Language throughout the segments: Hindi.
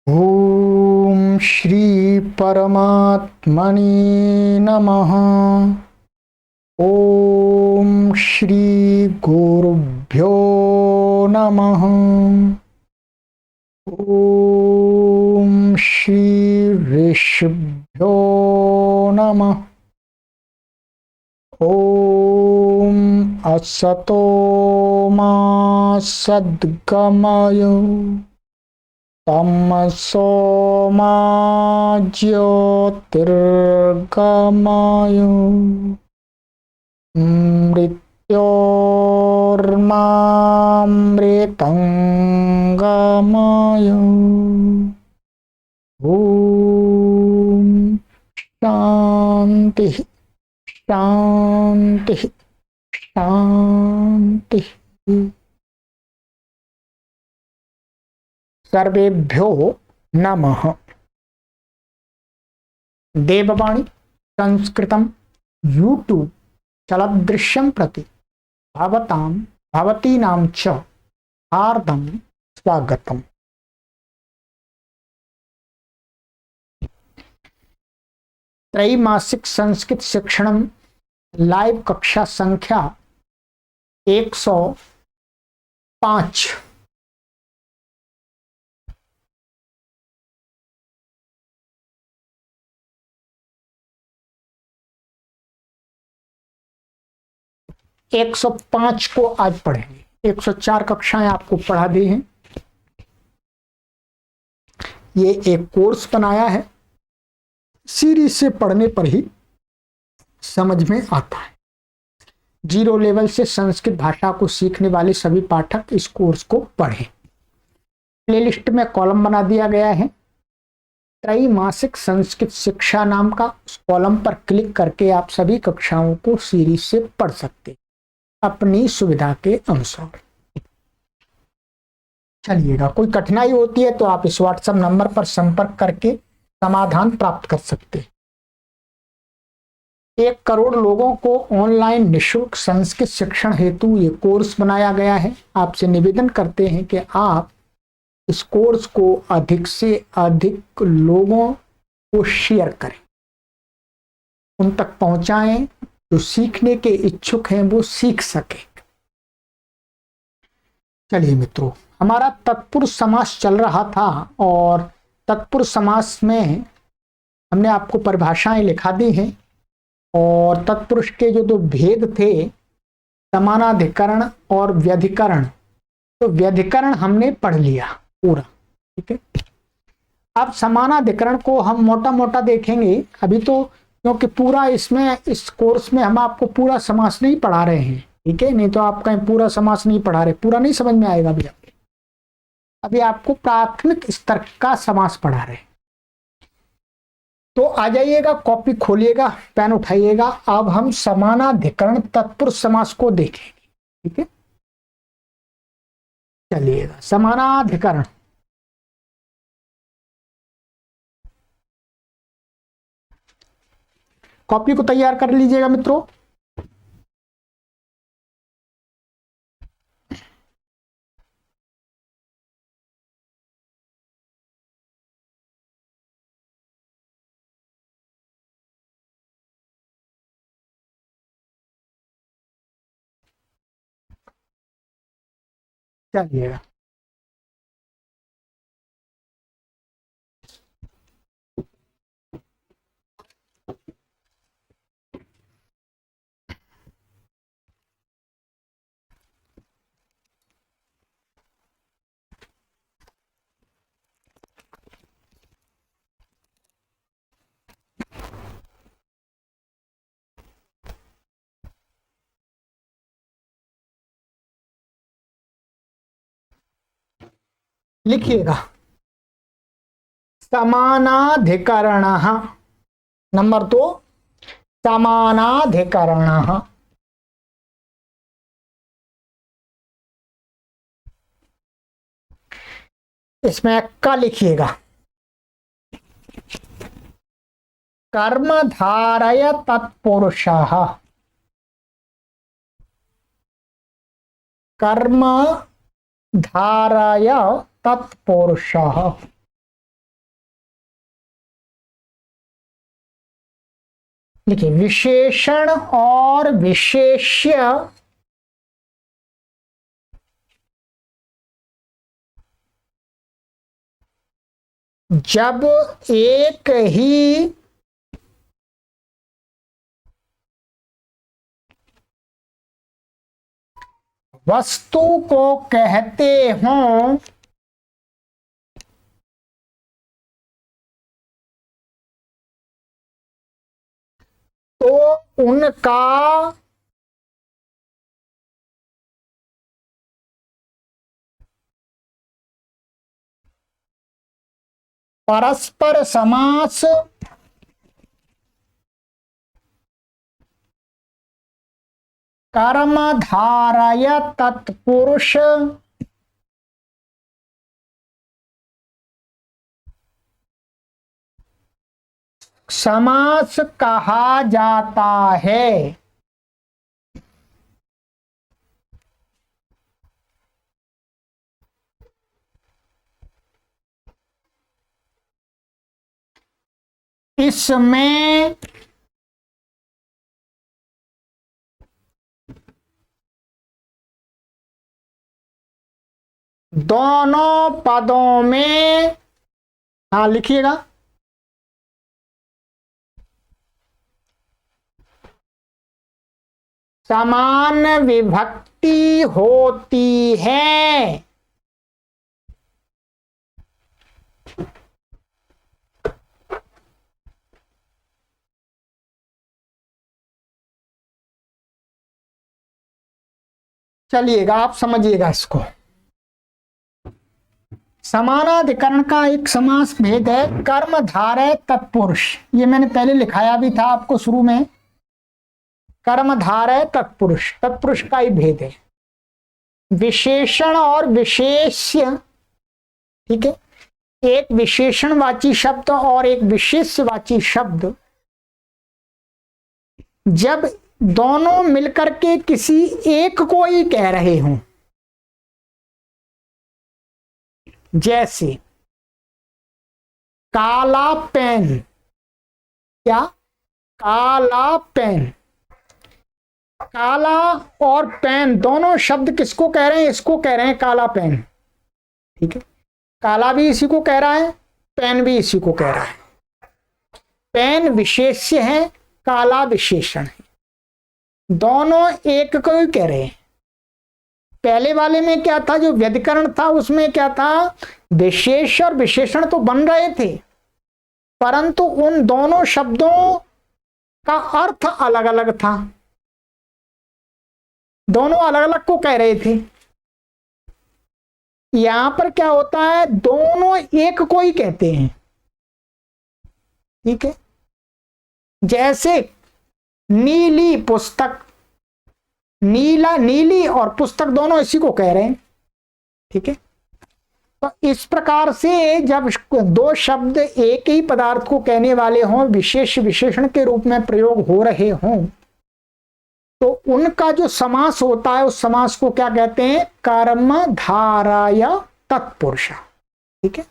ओम श्री परमात्मने नमः। ओम श्री गुरुभ्यो नमः। ओम श्री ऋषिभ्यो नमः। ओम असतो मा सद्गमय तमसो मा ज्योतिर्गमय मृत्योर्मामृतंगमय। ओम शांति शांति शांति। सर्वेभ्यो नमः। देववाणी संस्कृतम यूट्यूब चलदृश्यं प्रति भवतां भवतीनां च हार्दं स्वागतम्। त्रैमासिक संस्कृत शिक्षण लाइव कक्षा संख्या 105। एक 105 को आज पढ़ेंगे। 104 कक्षाएं आपको पढ़ा दी हैं। ये एक कोर्स बनाया है, सीरीज से पढ़ने पर ही समझ में आता है। 0 लेवल से संस्कृत भाषा को सीखने वाले सभी पाठक इस कोर्स को पढ़ें। प्लेलिस्ट में कॉलम बना दिया गया है, त्रैमासिक संस्कृत शिक्षा नाम का। उस कॉलम पर क्लिक करके आप सभी कक्षाओं को सीरीज से पढ़ सकते हैं अपनी सुविधा के अनुसार। चलिएगा, कोई कठिनाई होती है तो आप इस व्हाट्सएप नंबर पर संपर्क करके समाधान प्राप्त कर सकते हैं। 1 करोड़ लोगों को ऑनलाइन निःशुल्क संस्कृत शिक्षण हेतु ये कोर्स बनाया गया है। आपसे निवेदन करते हैं कि आप इस कोर्स को अधिक से अधिक लोगों को शेयर करें, उन तक पहुंचाएं, जो सीखने के इच्छुक हैं वो सीख सके। चलिए मित्रों, हमारा तत्पुरुष समास चल रहा था और तत्पुरुष समास में हमने आपको परिभाषाएं लिखा दी हैं और तत्पुरुष के जो 2 भेद थे, समानाधिकरण और व्यधिकरण, तो व्यधिकरण हमने पढ़ लिया पूरा। ठीक है, अब समानाधिकरण को हम मोटा मोटा देखेंगे अभी तो, क्योंकि पूरा इसमें इस कोर्स में हम आपको पूरा समास नहीं पढ़ा रहे हैं। ठीक है, नहीं तो आप कहीं पूरा समास नहीं पढ़ा रहे, पूरा नहीं समझ में आएगा। अभी आपको प्राथमिक स्तर का समास पढ़ा रहे। तो आ जाइएगा, कॉपी खोलिएगा, पेन उठाइएगा। अब हम समानाधिकरण तत्पुरुष समास को देखेंगे। ठीक है, चलिएगा। समानाधिकरण, कॉपी को तैयार कर लीजिएगा मित्रों। चलिएगा, लिखिएगा। समानाधिकरण नंबर 2, समानाधिकरण। इसमें का लिखिएगा, कर्मधारय तत्पुरुषः। कर्मधारय तत्पुरुषः। देखिए, विशेषण और विशेष्य जब एक ही वस्तु को कहते हों तो उनका परस्पर समास कर्मधारय तत्पुरुष समास कहा जाता है। इसमें दोनों पदों में, हाँ लिखिएगा, समान विभक्ति होती है। चलिएगा, आप समझिएगा इसको। समानाधिकरण का एक समास भेद है कर्मधारय तत्पुरुष, ये मैंने पहले लिखाया भी था आपको शुरू में। कर्मधारय तत्पुरुष, तत्पुरुष का ही भेद है। विशेषण और विशेष्य, ठीक है, एक विशेषणवाची शब्द और एक विशेष्यवाची शब्द जब दोनों मिलकर के किसी एक को ही कह रहे हों, जैसे काला पेन, क्या, काला पेन, काला और पेन दोनों शब्द किसको कह रहे हैं? इसको कह रहे हैं काला पेन, ठीक है। काला भी इसी को कह रहा है, पेन भी इसी को कह रहा है। पेन विशेष्य है, काला विशेषण है, दोनों एक को ही कह रहे हैं। पहले वाले में क्या था, जो व्यधिकरण था उसमें क्या था, विशेष और विशेषण तो बन रहे थे परंतु उन दोनों शब्दों का अर्थ अलग अलग था, दोनों अलग अलग को कह रहे थे। यहां पर क्या होता है, दोनों एक को ही कहते हैं, ठीक है। जैसे नीली पुस्तक, नीला, नीली और पुस्तक दोनों इसी को कह रहे हैं, ठीक है। तो इस प्रकार से जब दो शब्द एक ही पदार्थ को कहने वाले हों, विशेष विशेषण के रूप में प्रयोग हो रहे हों, तो उनका जो समास होता है उस समास को क्या कहते हैं, कर्मधारय तत्पुरुष, ठीक है।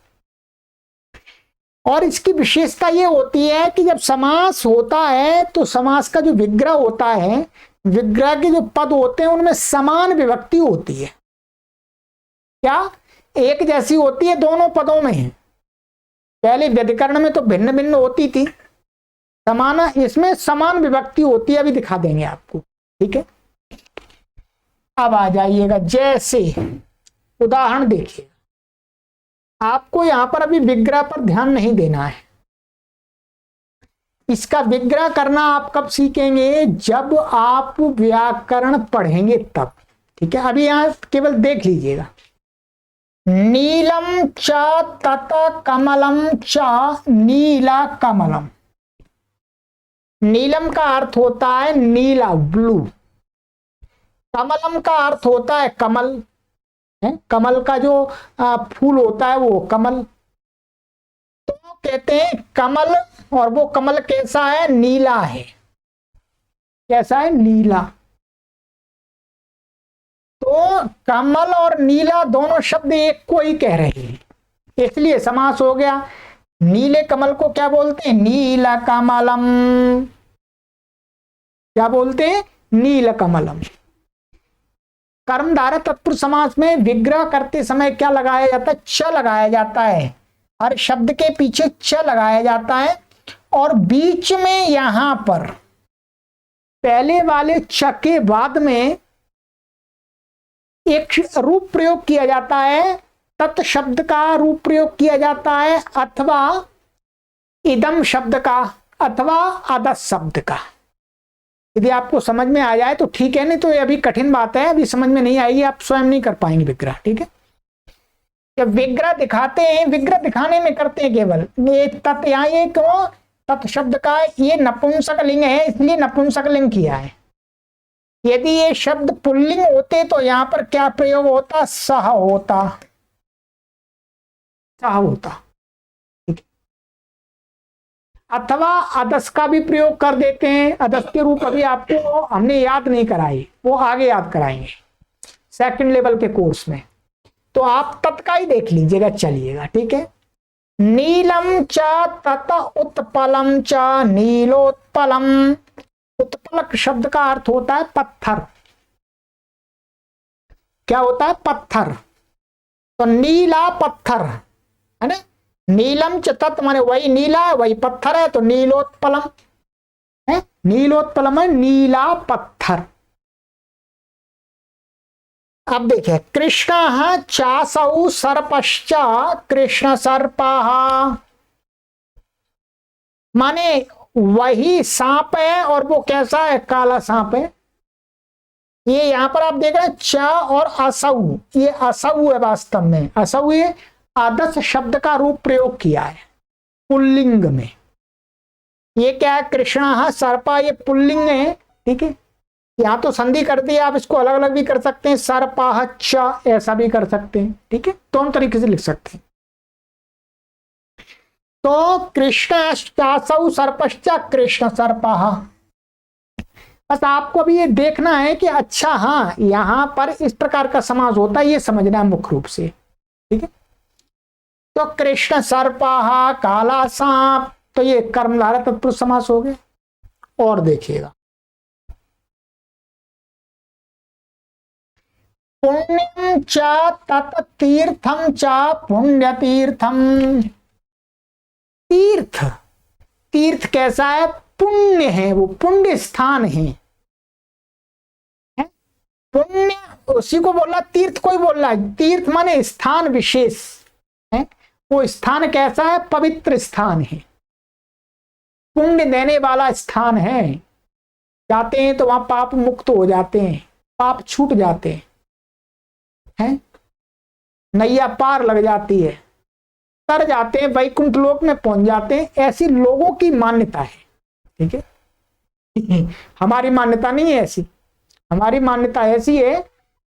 और इसकी विशेषता ये होती है कि जब समास होता है तो समास का जो विग्रह होता है, विग्रह के जो पद होते हैं उनमें समान विभक्ति होती है, क्या, एक जैसी होती है दोनों पदों में। पहले व्यधिकरण में तो भिन्न भिन्न होती थी, समान, इसमें समान विभक्ति होती है, अभी दिखा देंगे आपको, ठीक है। अब आ जाइएगा, जैसे उदाहरण देखिए, आपको यहां पर अभी विग्रह पर ध्यान नहीं देना है, इसका विग्रह करना आप कब सीखेंगे, जब आप व्याकरण पढ़ेंगे तब, ठीक है। अभी यहां केवल देख लीजिएगा, नीलम च तत कमलम च नीला कमलम। नीलम का अर्थ होता है नीला, ब्लू। कमलम का अर्थ होता है कमल, है, कमल का जो फूल होता है वो कमल। तो कहते हैं कमल, और वो कमल कैसा है, नीला है, कैसा है, नीला। तो कमल और नीला दोनों शब्द एक को ही कह रहे हैं, इसलिए समास हो गया। नीले कमल को क्या बोलते हैं, नीला कमलम, क्या बोलते हैं, नील कमलम। कर्मधारय तत्पुरुष समास में विग्रह करते समय क्या लगाया जाता है, च लगाया जाता है। हर शब्द के पीछे च लगाया जाता है और बीच में यहां पर पहले वाले च के बाद में एक रूप प्रयोग किया जाता है, तत् शब्द का रूप प्रयोग किया जाता है, अथवा इदम शब्द का, अथवा अदस शब्द का। यदि आपको समझ में आ जाए तो ठीक है, नहीं तो ये अभी कठिन बात है, अभी समझ में नहीं आएगी, आप स्वयं नहीं कर पाएंगे विग्रह। ठीक है, जब विग्रह दिखाते हैं, विग्रह दिखाने में करते हैं केवल ये तत्, यहाँ ये क्यों तत् शब्द का, ये नपुंसक लिंग है इसलिए नपुंसक लिंग किया है। यदि ये शब्द पुल्लिंग होते तो यहां पर क्या प्रयोग होता, सह होता, सह होता। ठीक है, अथवा अदस का भी प्रयोग कर देते हैं। अदस के रूप अभी आपको हमने याद नहीं कराई, वो आगे याद कराएंगे सेकंड लेवल के कोर्स में, तो आप तत्का ही देख लीजिएगा, चलिएगा। ठीक है, नीलम च तत उत्पलम च नीलोत्पलम। उत्पलक शब्द का अर्थ होता है पत्थर। क्या होता है, पत्थर। तो नीला पत्थर है ना, नीलम च तत् माने वही नीला है, वही पत्थर है, तो नीलोत्पलम है, नीलोत्पलम है नीला पत्थर। अब देखिए, कृष्ण चासौ सर्पश्च कृष्ण सर्पः, माने वही सांप है और वो कैसा है, काला सांप है। ये यहां पर आप देख रहे हैं च और असौ, ये असौ है वास्तव में, असौ ये आदर्श शब्द का रूप प्रयोग किया है पुल्लिंग में। ये क्या है, कृष्ण सर्पा, ये पुल्लिंग है। ठीक है, यहां तो संधि कर दी, आप इसको अलग अलग भी कर सकते हैं, सर्पाह च ऐसा भी कर सकते हैं। ठीक है, दोनों तरीके से लिख सकते हैं। तो कृष्ण सर्पश्च कृष्ण सर्पाह। बस आपको अभी ये देखना है कि अच्छा हाँ यहां पर इस प्रकार का समास होता है, ये समझना है मुख्य रूप से। ठीक है, तो कृष्ण सर्पाह काला सांप, तो ये कर्मधारय तत्पुरुष समास हो गए। और देखिएगा, पुण्यम च तत् तीर्थम च पुण्य तीर्थम। तीर्थ, तीर्थ कैसा है, पुण्य है, वो पुण्य स्थान है। पुण्य उसी को बोला, तीर्थ कोई बोल रहा है, तीर्थ माने स्थान विशेष है। वो स्थान कैसा है, पवित्र स्थान है, पुण्य देने वाला स्थान है। जाते हैं तो वहां पाप मुक्त हो जाते हैं, पाप छूट जाते हैं, नैया पार लग जाती है, तर जाते हैं, वैकुंठ लोक में पहुंच जाते हैं। ऐसी लोगों की मान्यता है। ठीक है, हमारी मान्यता नहीं है ऐसी। हमारी मान्यता ऐसी है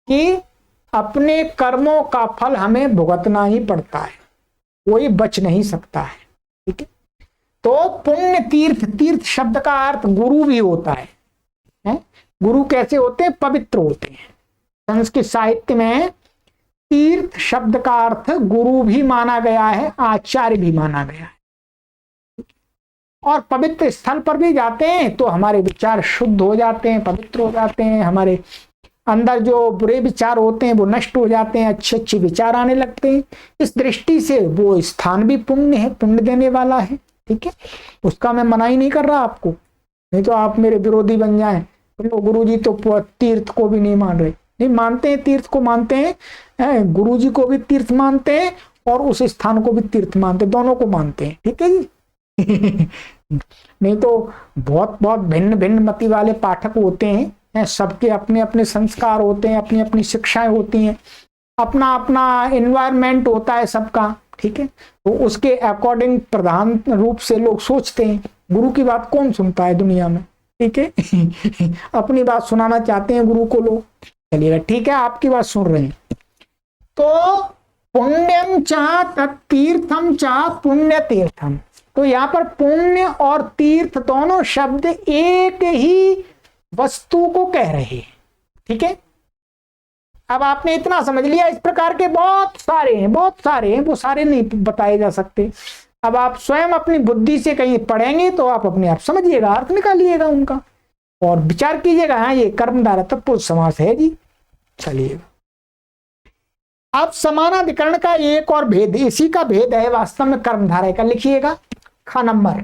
कि अपने कर्मों का फल हमें भुगतना ही पड़ता है, कोई बच नहीं सकता है। ठीक है, तो पुण्य तीर्थ, तीर्थ शब्द का अर्थ गुरु भी होता है। गुरु कैसे होते हैं, पवित्र होते हैं। संस्कृत साहित्य में तीर्थ शब्द का अर्थ गुरु भी माना गया है, आचार्य भी माना गया है। और पवित्र स्थल पर भी जाते हैं तो हमारे विचार शुद्ध हो जाते हैं, पवित्र हो जाते हैं, हमारे अंदर जो बुरे विचार होते हैं वो नष्ट हो जाते हैं, अच्छे अच्छे विचार आने लगते हैं। इस दृष्टि से वो स्थान भी पुण्य है, पुण्य देने वाला है। ठीक है, उसका मैं मना ही नहीं कर रहा आपको, नहीं तो आप मेरे विरोधी बन जाएं, तो गुरुजी तो तीर्थ को भी नहीं मान रहे। नहीं मानते हैं, तीर्थ को मानते हैं, गुरुजी को भी तीर्थ मानते हैं और उस स्थान को भी तीर्थ मानते हैं, दोनों को मानते हैं। ठीक है जी। नहीं तो बहुत बहुत भिन्न भिन्न मति वाले पाठक होते हैं, सबके अपने अपने संस्कार होते हैं, अपनी अपनी शिक्षाएं होती हैं, अपना अपना एनवायरनमेंट होता है सबका। ठीक है, तो उसके अकॉर्डिंग प्रधान रूप से लोग सोचते हैं। गुरु की बात कौन सुनता है दुनिया में। ठीक है, अपनी बात सुनाना चाहते हैं गुरु को लोग। चलिएगा, ठीक है, आपकी बात सुन रहे हैं। तो पुण्यम चा तीर्थम चा पुण्य तीर्थम, तो यहाँ पर पुण्य और तीर्थ दोनों शब्द एक ही वस्तु को कह रहे हैं। ठीक है, अब आपने इतना समझ लिया। इस प्रकार के बहुत सारे हैं, बहुत सारे हैं, वो सारे नहीं बताए जा सकते। अब आप स्वयं अपनी बुद्धि से कहीं पढ़ेंगे तो आप अपने आप समझिएगा, अर्थ निकालिएगा उनका। और विचार कीजिएगा, हाँ ये कर्मधारय तत्पुरुष समास है जी। चलिए अब समानाधिकरण का एक और भेद, इसी का भेद है वास्तव में कर्मधारय का। लिखिएगा ख नंबर,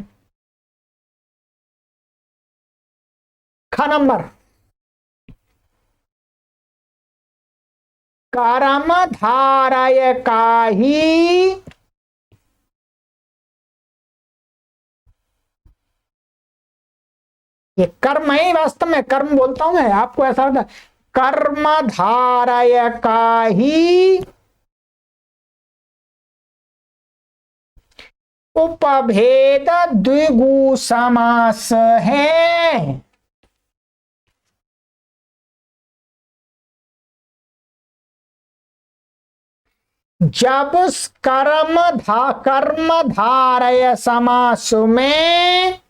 कर्मधारय का ही ये कर्म है, वास्तव में कर्म बोलता हूं मैं आपको, ऐसा होता कर्मधारय का ही उपभेद द्विगु समास है। जब कर्मधारय समास में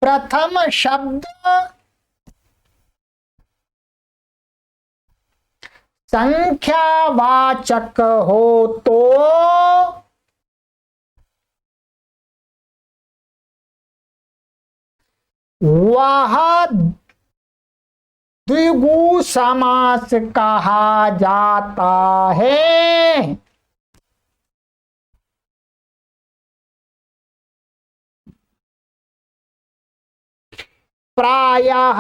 प्रथम शब्द संख्यावाचक हो तो वह द्विगु समास कहा जाता है। प्रायः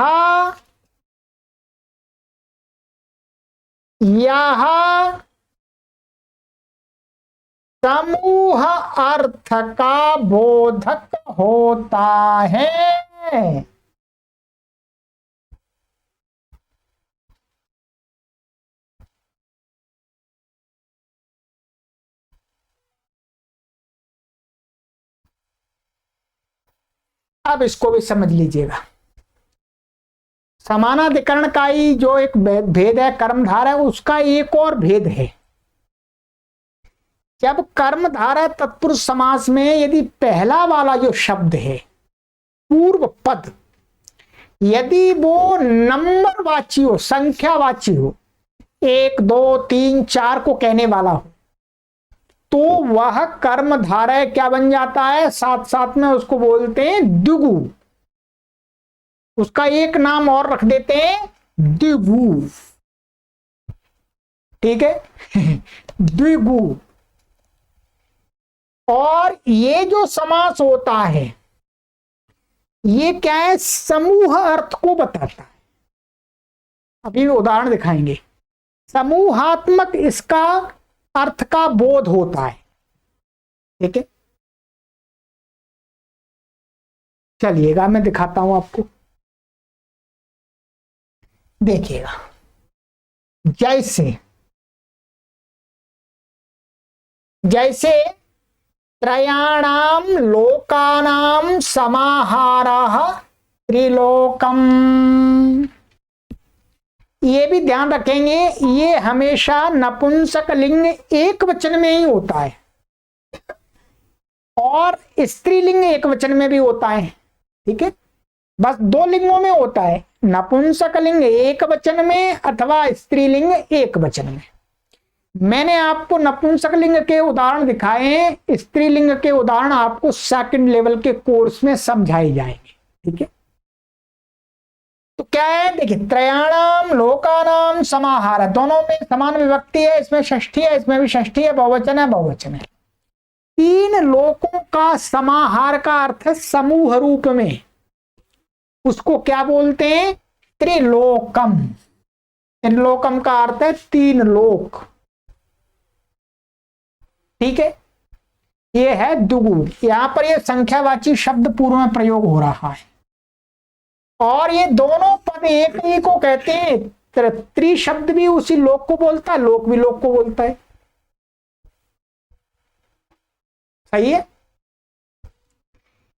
यह समूह अर्थ का बोधक होता है। अब इसको भी समझ लीजिएगा, समानाधिकरण का ही जो एक भेद है कर्मधारय, उसका एक और भेद है। जब कर्मधारय तत्पुरुष समास में यदि पहला वाला जो शब्द है पूर्व पद, यदि वो नंबरवाची हो, संख्यावाची हो, 1 2 3 4 को कहने वाला हो, तो वह कर्मधारय क्या बन जाता है, साथ साथ में उसको बोलते हैं द्विगु। उसका एक नाम और रख देते हैं द्विगु, ठीक है द्विगु। और ये जो समास होता है ये क्या है, समूह अर्थ को बताता है। अभी उदाहरण दिखाएंगे। समूहात्मक इसका अर्थ का बोध होता है, ठीक है। चलिएगा मैं दिखाता हूं आपको, देखिएगा। जैसे त्रयाणाम लोकानाम समाहारः त्रिलोकम, ये भी ध्यान रखेंगे, ये हमेशा नपुंसक लिंग एक वचन में ही होता है और स्त्रीलिंग एक वचन में भी होता है, ठीक है। बस 2 लिंगों में होता है, नपुंसक लिंग एक वचन में अथवा स्त्रीलिंग एक वचन में। मैंने आपको नपुंसक लिंग के उदाहरण दिखाए हैं, स्त्रीलिंग के उदाहरण आपको सेकंड लेवल के कोर्स में समझाए जाएंगे, ठीक है। तो क्या है, देखिए, त्रयाणाम लोकानाम समाहार, दोनों में समान विभक्ति है, इसमें षष्ठी है, इसमें भी षष्ठी है, बहुवचन है, बहुवचन है। 3 लोकों का समाहार का अर्थ है समूह रूप में, उसको क्या बोलते हैं, त्रिलोकम। त्रिलोकम का अर्थ है 3 लोक, ठीक है। ये है दुगु, यहां पर ये संख्यावाची शब्द पूर्व में प्रयोग हो रहा है। और ये दोनों पद एक ही को कहते हैं, त्रि शब्द भी उसी लोक को बोलता है, लोक भी लोक को बोलता है, सही है।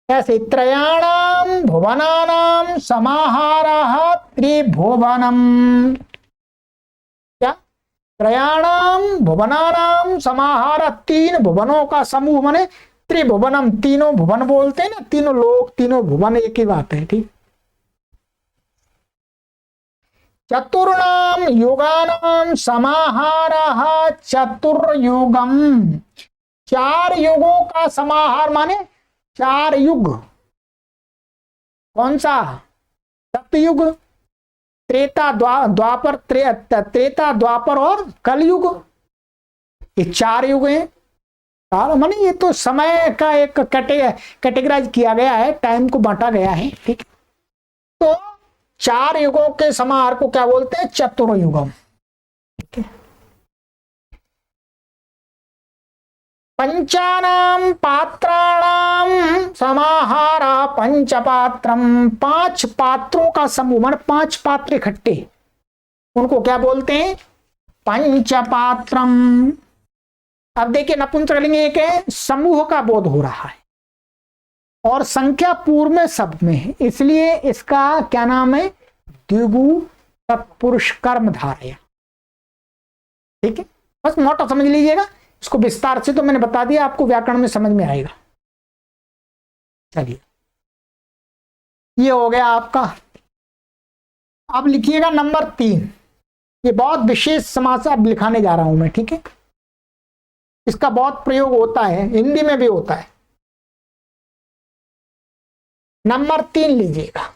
ऐसे त्रयाणाम भुवनानाम समाहारः त्रिभुवनम, क्या, त्रयाणाम भुवनानाम समाहार, 3 भुवनों का समूह माने त्रिभुवनम, तीनों भुवन बोलते हैं ना, तीनों लोक तीनों भुवन एक ही बात है, ठीक। चतुर्णाम युगानाम समाहारः चतुर्युगम, चार युगों का समाहार माने चार युग। कौन सा? सतयुग, त्रेता द्वापर और कलयुग, ये चार युग हैं। चार माने ये तो समय का एक कैटेगराइज किया गया है, टाइम को बांटा गया है, ठीक। तो चार युगों के समाहार को क्या बोलते हैं? चतुर्युगम। ठीक है। पंचानाम पात्राणाम समाहारा पंचपात्रम, पांच पात्रों का समूह मान पांच पात्र इकट्ठे, उनको क्या बोलते हैं? पंचपात्रम। अब देखिए नपुंसकलिंग एक है, समूह का बोध हो रहा है और संख्या पूर्व में शब्द में है, इसलिए इसका क्या नाम है? द्विगु तत्पुरुष कर्म धारया। ठीक है, बस मोटा समझ लीजिएगा, इसको विस्तार से तो मैंने बता दिया, आपको व्याकरण में समझ में आएगा। चलिए, ये हो गया आपका। अब लिखिएगा नंबर 3, ये बहुत विशेष समास अब लिखाने जा रहा हूं मैं, ठीक है। इसका बहुत प्रयोग होता है, हिंदी में भी होता है। नंबर 3 लीजिएगा,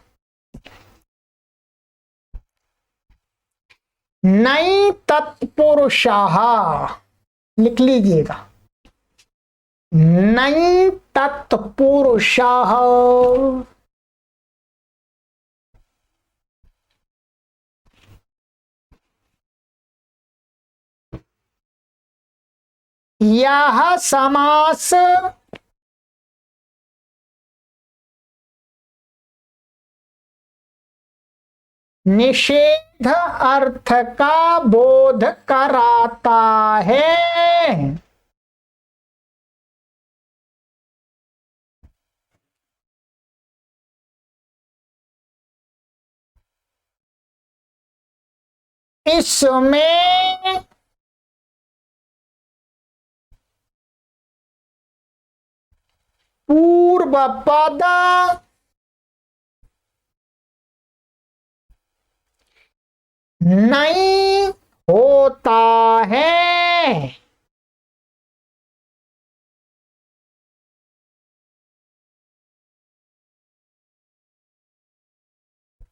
नई तत्पुरुषाः, लिख लीजिएगा, नई तत्पुरुषाः। यह समास निषेध अर्थ का बोध कराता है। इसमें पूर्व पद नहीं होता है।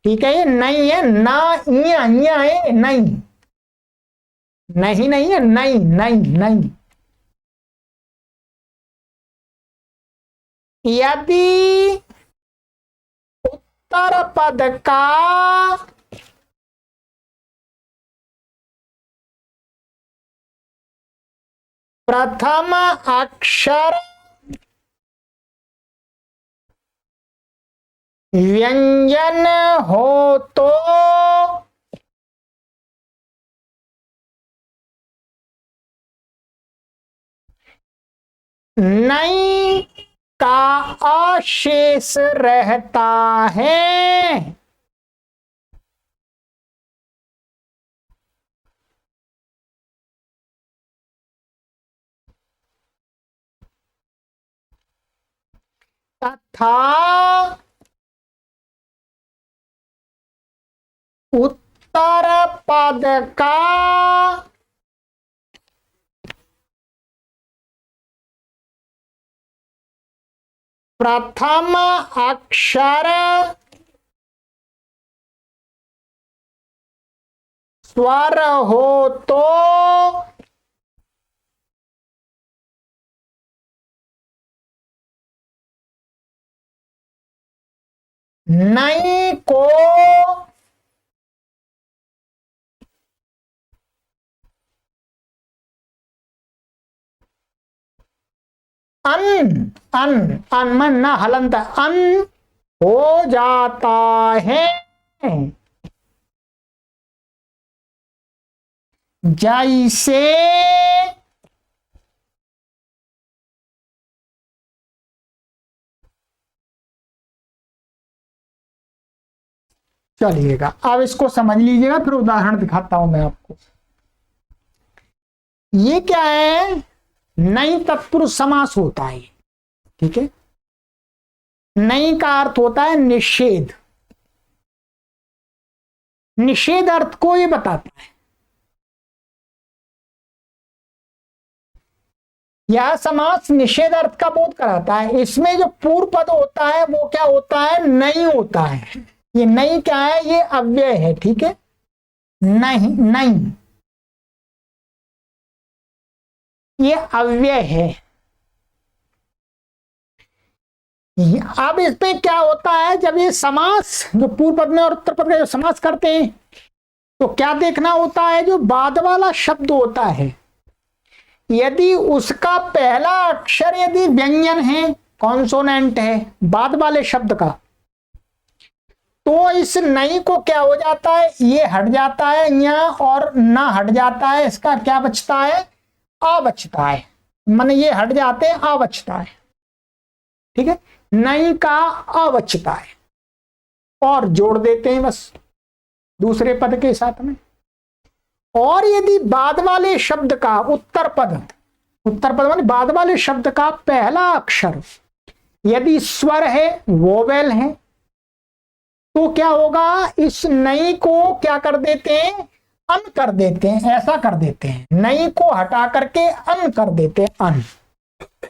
ठीक है, ये नहीं है ना, इया है, नहीं नहीं नहीं है, नहीं नहीं नहीं। यदि उत्तर पद का प्रथम अक्षर व्यंजन हो तो नहीं का अशेष रहता है। तथा उत्तर पद का प्रथम अक्षर स्वर हो तो नहीं को अन अन अन मन ना हलंत अन हो जाता है। जैसे चलिएगा, अब इसको समझ लीजिएगा, फिर उदाहरण दिखाता हूं मैं आपको। ये क्या है? नई तत्पुरुष समास होता है, ठीक है। नई का अर्थ होता है निषेध, निषेध अर्थ को ये बताता है। यह समास निषेध अर्थ का बोध कराता है। इसमें जो पूर्व पद होता है वो क्या होता है, नहीं होता है। ये नहीं क्या है, ये अव्यय है, ठीक है। नहीं नहीं, ये अव्यय है। अब इसमें क्या होता है, जब ये समास जो पूर्व पद में और उत्तर पद का जो समास करते हैं तो क्या देखना होता है, जो बाद वाला शब्द होता है यदि उसका पहला अक्षर यदि व्यंजन है, कॉन्सोनेंट है बाद वाले शब्द का, तो इस नहीं को क्या हो जाता है, ये हट जाता है यहाँ और ना हट जाता है, इसका क्या बचता है, आ बचता है। माने ये हट जाते हैं, आ बचता है, ठीक है। नहीं का आ बचता है और जोड़ देते हैं बस दूसरे पद के साथ में। और यदि बाद वाले शब्द का उत्तर पद माने बाद वाले शब्द का पहला अक्षर यदि स्वर है, वोवेल है, तो क्या होगा, इस नहीं को क्या कर देते हैं, अन कर देते हैं, ऐसा कर देते हैं, नहीं को हटा करके अन कर देते हैं, अन,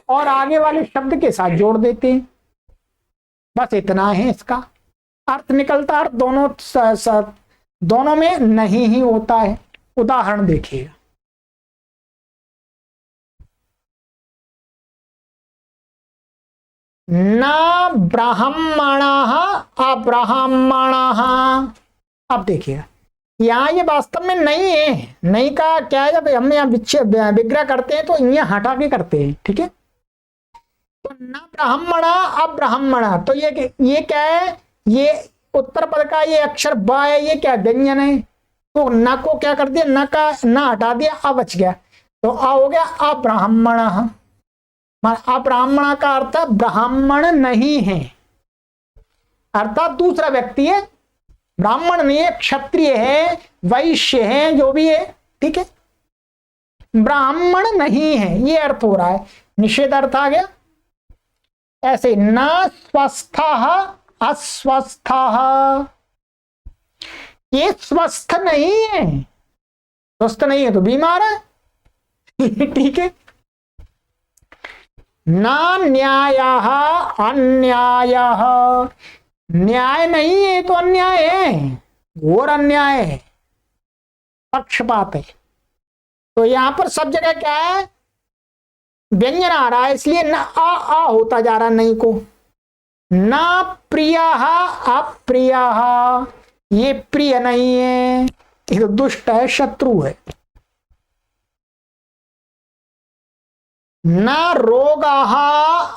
और आगे वाले शब्द के साथ जोड़ देते हैं। बस इतना है इसका अर्थ निकलता है। दोनों में नहीं ही होता है। उदाहरण देखिएगा, ना ब्राह्मणाः अब्राह्मणाः। अब देखिएगा यहाँ ये वास्तव में नहीं है। नहीं का क्या है, जब हम यहाँ विग्रह करते हैं तो यहाँ हटा के करते हैं, ठीक है। तो ना ब्राह्मणा अब्राह्मणा, तो ये क्या है, ये उत्तर पद का ये अक्षर ब है, ये क्या व्यंजन है, तो न को क्या कर दिया, न का ना हटा दिया, आ बच गया, तो आ हो गया अब्राह्मण। अब्राह्मण का अर्थ ब्राह्मण नहीं है, अर्थात दूसरा व्यक्ति है, ब्राह्मण नहीं है, क्षत्रिय है, वैश्य है, जो भी है, ठीक है, ब्राह्मण नहीं है, ये अर्थ हो रहा है। निषेध अर्थ आ गया। ऐसे न स्वस्थ अस्वस्थ, ये स्वस्थ नहीं है, स्वस्थ नहीं है तो बीमार है ठीक है। ना न्याय अन्याय, न्याय नहीं है तो अन्याय है, घोर अन्याय है, पक्षपात है। तो यहां पर सब जगह क्या है, व्यंजन आ रहा है, इसलिए ना आ होता जा रहा है नहीं को। ना प्रिय अप्रिय, ये प्रिय नहीं है, ये तो दुष्ट है, शत्रु है। न रोगाः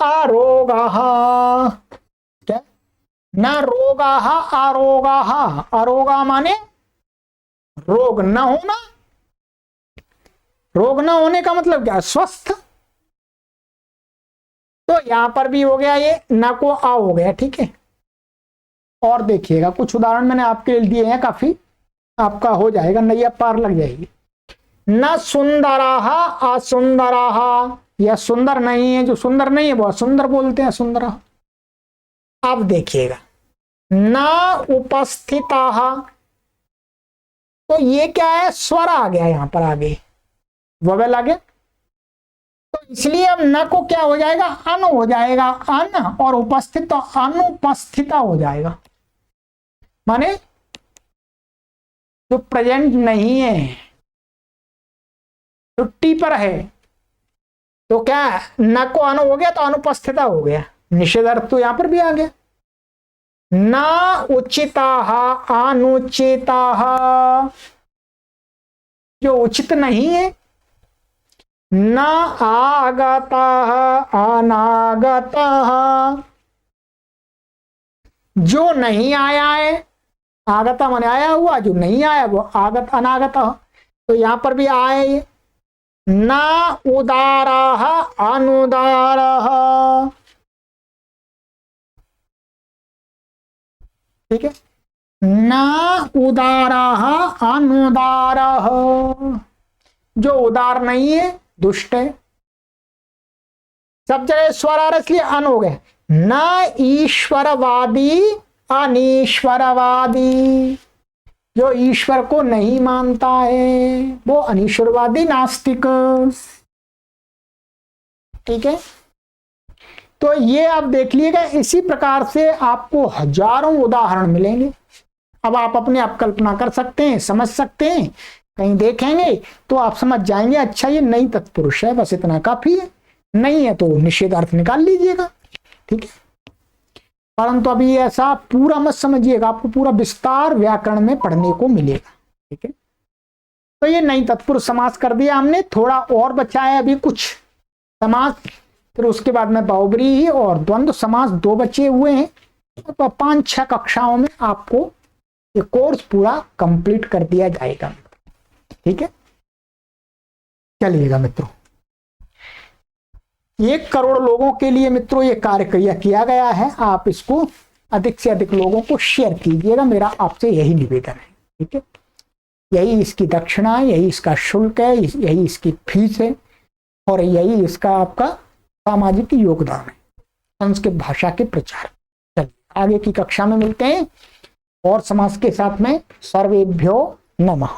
अरोगाः, क्या, न रोगाः अरोगाः, अरोगा माने रोग न होना, रोग न होने का मतलब क्या, स्वस्थ। तो यहां पर भी हो गया, ये न को आ हो गया, ठीक है। और देखिएगा कुछ उदाहरण मैंने आपके लिए दिए हैं, काफी आपका हो जाएगा, नैया पार लग जाएगी। न सुंदराः असुंदराः, यह सुंदर नहीं है, जो सुंदर नहीं है बहुत सुंदर बोलते हैं, सुंदर। अब देखिएगा न उपस्थिताः, तो ये क्या है, स्वर आ गया यहां पर आगे, ववेल आ गया, तो इसलिए अब न को क्या हो जाएगा, अन हो जाएगा, अन, और उपस्थित तो अनुपस्थिता हो जाएगा, माने जो प्रेजेंट नहीं है, छुट्टी पर है, तो क्या न को अनु हो गया तो अनुपस्थिता हो गया। निषेध अर्थ तो यहां पर भी आ गया। न उचिताः अनुचिताः, जो उचित नहीं है। न आगताः अनागताः, जो नहीं आया है, आगता माने आया हुआ, जो नहीं आया वो आगत अनागत, तो यहां पर भी आए। न उदाराः अनुदाराः, ठीक है, न उदाराः अनुदाराः, जो उदार नहीं है दुष्ट है। सब जगह स्वर आ रहा इसलिए अन हो गए। न ईश्वरवादी अनीश्वरवादी, जो ईश्वर को नहीं मानता है वो अनीश्वरवादी नास्तिक। ठीक है। तो ये आप देख लीजिएगा, इसी प्रकार से आपको हजारों उदाहरण मिलेंगे। अब आप अपने आप कल्पना कर सकते हैं, समझ सकते हैं, कहीं देखेंगे तो आप समझ जाएंगे अच्छा ये नई तत्पुरुष है, बस इतना काफी है। नहीं है तो निषेध अर्थ निकाल लीजिएगा, ठीक है। परंतु अभी ऐसा पूरा मत समझिएगा, आपको पूरा विस्तार व्याकरण में पढ़ने को मिलेगा, ठीक है। तो ये नई तत्पुरुष समास कर दिया हमने, थोड़ा और बचा है अभी कुछ समास, फिर उसके बाद में बहुब्रीहि और द्वंद्व समास 2 बचे हुए हैं। तो 5-6 कक्षाओं में आपको ये कोर्स पूरा कंप्लीट कर दिया जाएगा, ठीक है। चलिएगा मित्रों, 1 करोड़ लोगों के लिए मित्रों ये कार्य किया गया है, आप इसको अधिक से अधिक लोगों को शेयर कीजिएगा, मेरा आपसे यही निवेदन है, ठीक है। यही इसकी दक्षिणा है, यही इसका शुल्क है, यही इसकी फीस है और यही इसका आपका सामाजिक योगदान है संस्कृत भाषा के प्रचार। चलिए आगे की कक्षा में मिलते हैं और समास के साथ में सर्वेभ्यो नमः।